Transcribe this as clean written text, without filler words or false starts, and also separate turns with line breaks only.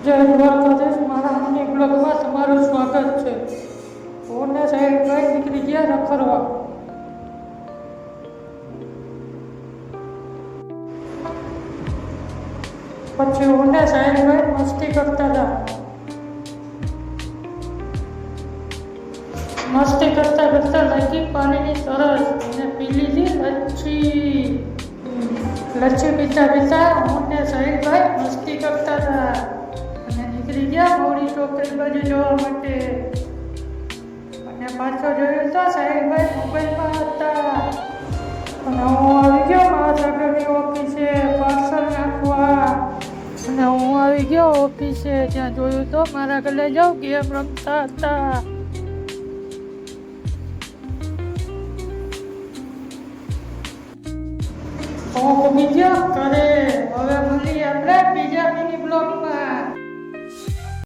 જય દ્વારકાધીશ, મારા મિની બ્લોગમાં તમારું સ્વાગત છે. ફોનને સાઈડ કઈ નીકળી ગયા રખડવા. પછી ઓને સાઈડ કઈ મસ્તી કરતા હતા. મસ્તી કરતા કરતા લાગી પાણીની તરસ અને પી લીધી લચ્છી. લચ્છી પીતા પીતા ઓને સાઈડ કઈ મસ્તી કરતા હતા અને નીકળી ગયા મોડી છોકરી બાજુ જોવા માટે. અને પાછો જોયું તો સાહેબભાઈ મોબાઈલમાં હતા અને હું આવી ગયો મહાસાગરની ઓફિસે પાર્સલ નાખવા. અને હું આવી ગયો ઓફિસે, ત્યાં જોયું તો મારા ગલે જાઉં ગેમ રમતા હતા. હું બીજો ઘરે. હવે મળીએ આપણે બીજા મિની બ્લોગમાં.